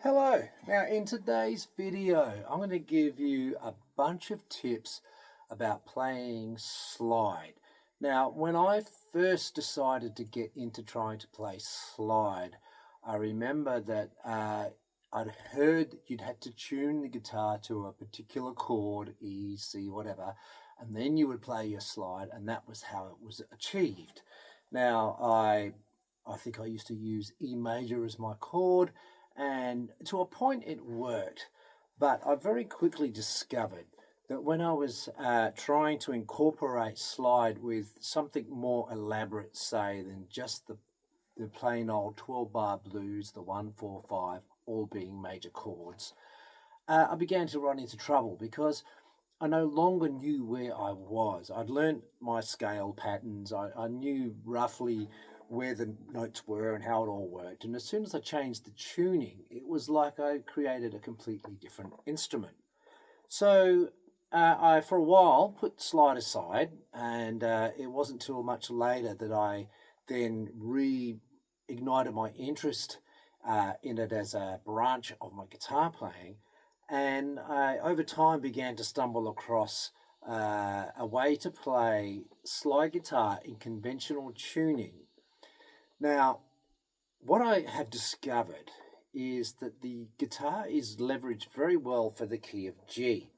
Hello. Now in today's video, I'm going to give you a bunch of tips about playing slide. Now, when I first decided to get into trying to play slide, I remember that I'd heard that you'd had to tune the guitar to a particular chord, E, C, whatever, and then you would play your slide, and that was how it was achieved. Now, I think I used to use E major as my chord, and to a point it worked, but I very quickly discovered that when I was trying to incorporate slide with something more elaborate, say, than just the plain old 12-bar blues, the 1-4-5, all being major chords, I began to run into trouble because I no longer knew where I was. I'd learned my scale patterns. I knew roughly where the notes were and how it all worked. And as soon as I changed the tuning, it was like I created a completely different instrument. So I, for a while, put slide aside, and it wasn't until much later that I then reignited my interest in it as a branch of my guitar playing. And I, over time, began to stumble across a way to play slide guitar in conventional tuning. Now, what I have discovered is that the guitar is leveraged very well for the key of G.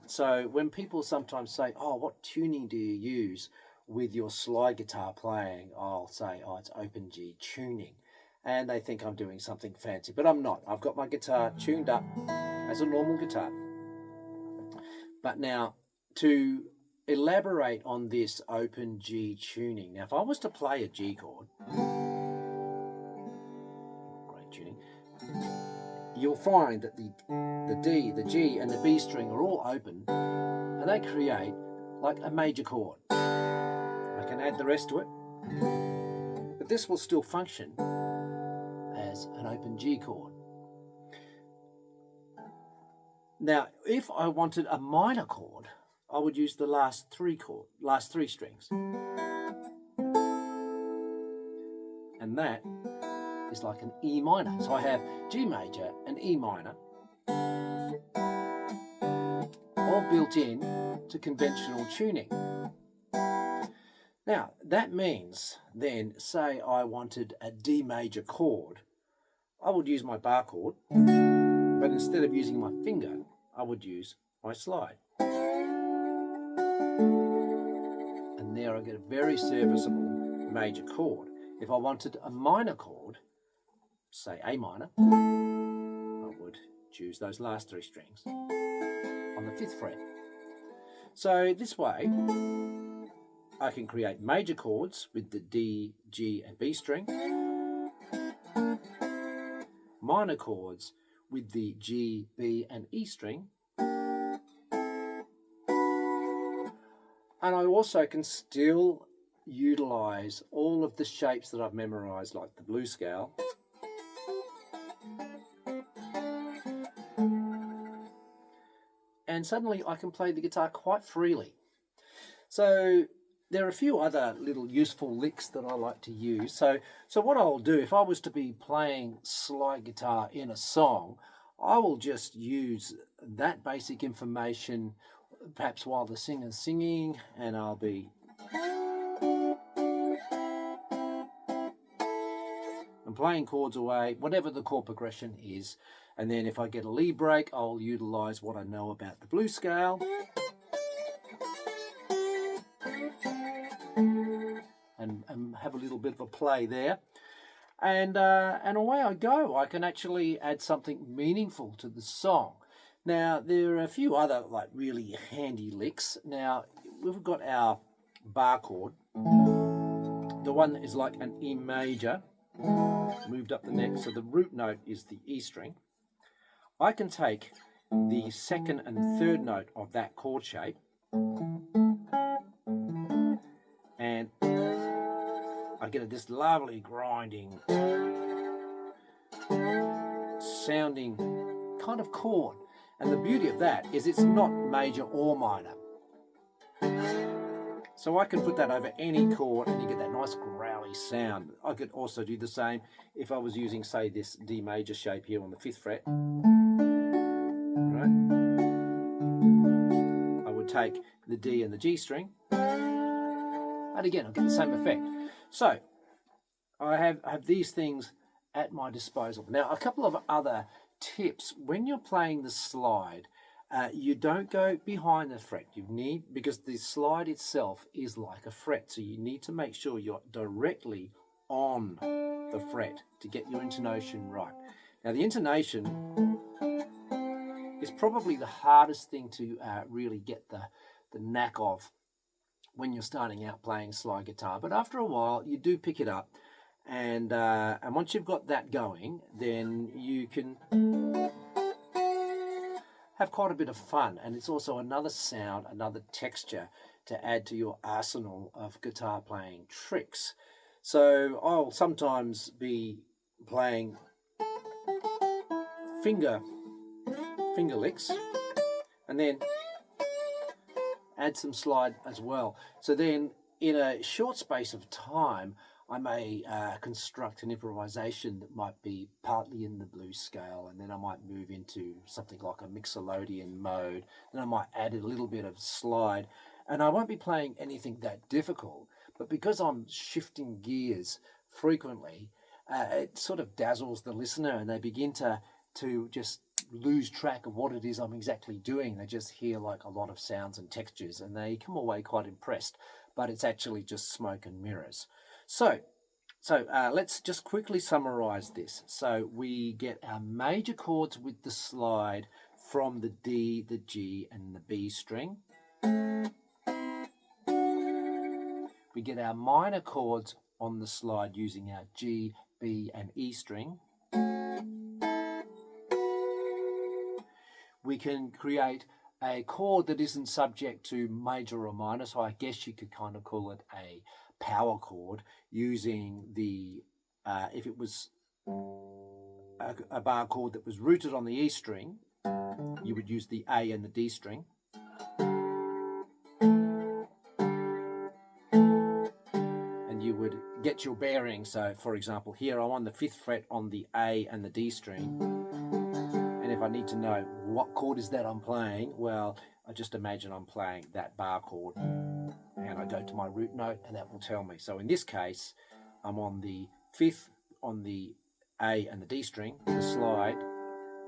So when people sometimes say, oh, what tuning do you use with your slide guitar playing? I'll say, oh, it's open G tuning. And they think I'm doing something fancy, but I'm not. I've got my guitar tuned up as a normal guitar. But now, to elaborate on this open G tuning, now if I was to play a G chord, great tuning, you'll find that the D, the G, and the B string are all open, and they create like a major chord. I can add the rest to it, but this will still function as an open G chord. Now, if I wanted a minor chord, I would use the last three strings. And that is like an E minor. So I have G major and E minor, all built in to conventional tuning. Now, that means then, say I wanted a D major chord, I would use my bar chord, but instead of using my finger, I would use my slide. And there I get a very serviceable major chord. If I wanted a minor chord, say A minor, I would choose those last three strings on the 5th fret. So this way, I can create major chords with the D, G, and B string, minor chords with the G, B, and E string, and I also can still utilize all of the shapes that I've memorized, like the blues scale, and suddenly I can play the guitar quite freely. So there are a few other little useful licks that I like to use. So what I'll do, if I was to be playing slide guitar in a song, I will just use that basic information perhaps while the singer's singing, and I'll be and playing chords away, whatever the chord progression is. And then if I get a lead break, I'll utilize what I know about the blues scale. And have a little bit of a play there. And away I go. I can actually add something meaningful to the song. Now, there are a few other like really handy licks. Now, we've got our bar chord, the one that is like an E major, moved up the neck, so the root note is the E string. I can take the 2nd and 3rd note of that chord shape and I get this lovely grinding sounding kind of chord. And the beauty of that is it's not major or minor. So I can put that over any chord and you get that nice growly sound. I could also do the same if I was using, say, this D major shape here on the 5th fret. Right? I would take the D and the G string, and again I'll get the same effect. So I have these things at my disposal. Now, a couple of other tips. When you're playing the slide, you don't go behind the fret. You need, because the slide itself is like a fret, so you need to make sure you're directly on the fret to get your intonation right. Now, the intonation is probably the hardest thing to really get the knack of when you're starting out playing slide guitar. But after a while, you do pick it up. And once you've got that going, then you can have quite a bit of fun. And it's also another sound, another texture to add to your arsenal of guitar playing tricks. So I'll sometimes be playing finger licks and then add some slide as well. So then in a short space of time, I may construct an improvisation that might be partly in the blues scale, and then I might move into something like a mixolydian mode. Then I might add a little bit of slide, and I won't be playing anything that difficult. But because I'm shifting gears frequently, it sort of dazzles the listener, and they begin to just lose track of what it is I'm exactly doing. They just hear like a lot of sounds and textures, and they come away quite impressed. But it's actually just smoke and mirrors. So let's just quickly summarize this. So we get our major chords with the slide from the D, the G, and the B string. We get our minor chords on the slide using our G, B, and E string. We can create a chord that isn't subject to major or minor, so I guess you could kind of call it a power chord using the, if it was a bar chord that was rooted on the E string, you would use the A and the D string. And you would get your bearing. So for example, here I'm on the 5th fret on the A and the D string. And if I need to know what chord is that I'm playing, well, I just imagine I'm playing that bar chord. And I go to my root note and that will tell me. So in this case, I'm on the 5th on the A and the D string, the slide,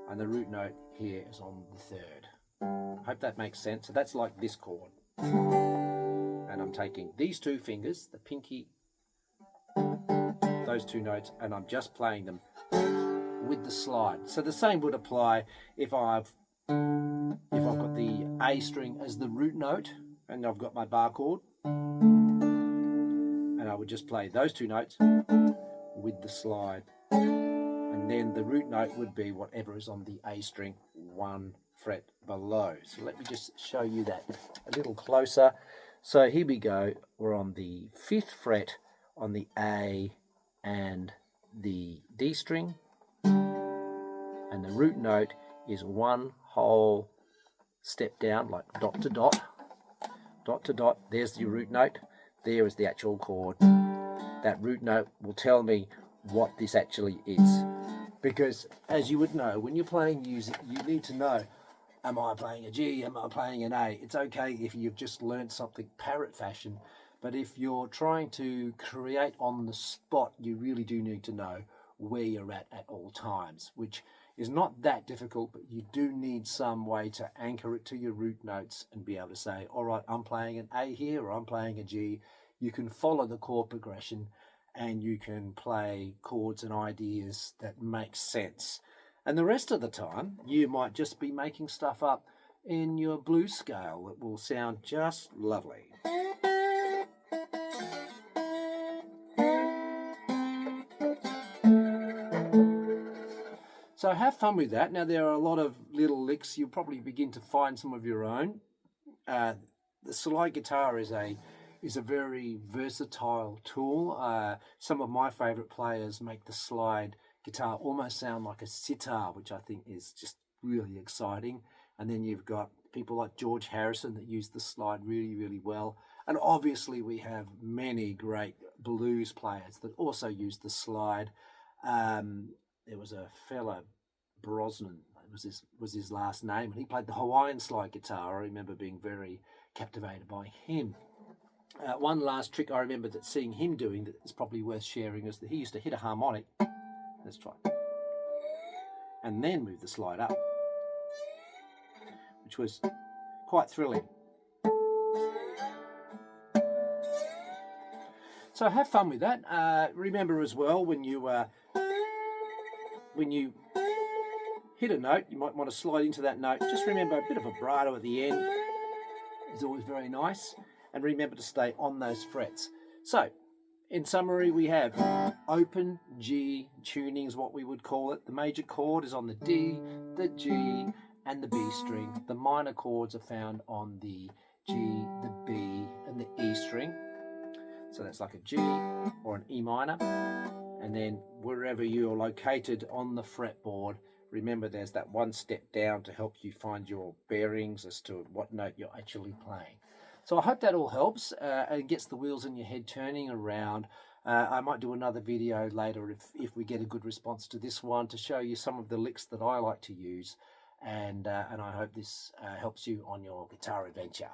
and the root note here is on the 3rd. Hope that makes sense. So that's like this chord. And I'm taking these two fingers, the pinky, those two notes, and I'm just playing them with the slide. So the same would apply if I've got the A string as the root note and I've got my bar chord, and I would just play those two notes with the slide, and then the root note would be whatever is on the A string 1 fret below. So let me just show you that a little closer. So here we go, we're on the 5th fret on the A and the D string, and the root note is 1 whole step down, like dot to dot, dot to dot. There's your root note, there is the actual chord. That root note will tell me what this actually is, because as you would know, when you're playing music, you need to know, am I playing a G, am I playing an A? It's okay if you've just learned something parrot fashion, but if you're trying to create on the spot, you really do need to know where you're at all times, which is not that difficult, but you do need some way to anchor it to your root notes and be able to say, all right, I'm playing an A here, or I'm playing a G. You can follow the chord progression and you can play chords and ideas that make sense. And the rest of the time, you might just be making stuff up in your blues scale that will sound just lovely. So have fun with that. Now, there are a lot of little licks. You'll probably begin to find some of your own. The slide guitar is a very versatile tool. Some of my favorite players make the slide guitar almost sound like a sitar, which I think is just really exciting. And then you've got people like George Harrison that use the slide really, really well. And obviously we have many great blues players that also use the slide. There was a fella, Brosnan, was his last name, and he played the Hawaiian slide guitar. I remember being very captivated by him. One last trick I remember that seeing him doing that is probably worth sharing is that he used to hit a harmonic. Let's try. And then move the slide up, which was quite thrilling. So have fun with that. Remember as well, when you hit a note, you might want to slide into that note. Just remember a bit of vibrato at the end is always very nice. And remember to stay on those frets. So, in summary, we have open G tuning is what we would call it. The major chord is on the D, the G, and the B string. The minor chords are found on the G, the B, and the E string. So that's like a G or an E minor. And then wherever you're located on the fretboard, remember there's that one step down to help you find your bearings as to what note you're actually playing. So I hope that all helps and gets the wheels in your head turning around. I might do another video later if we get a good response to this one to show you some of the licks that I like to use. And I hope this helps you on your guitar adventure.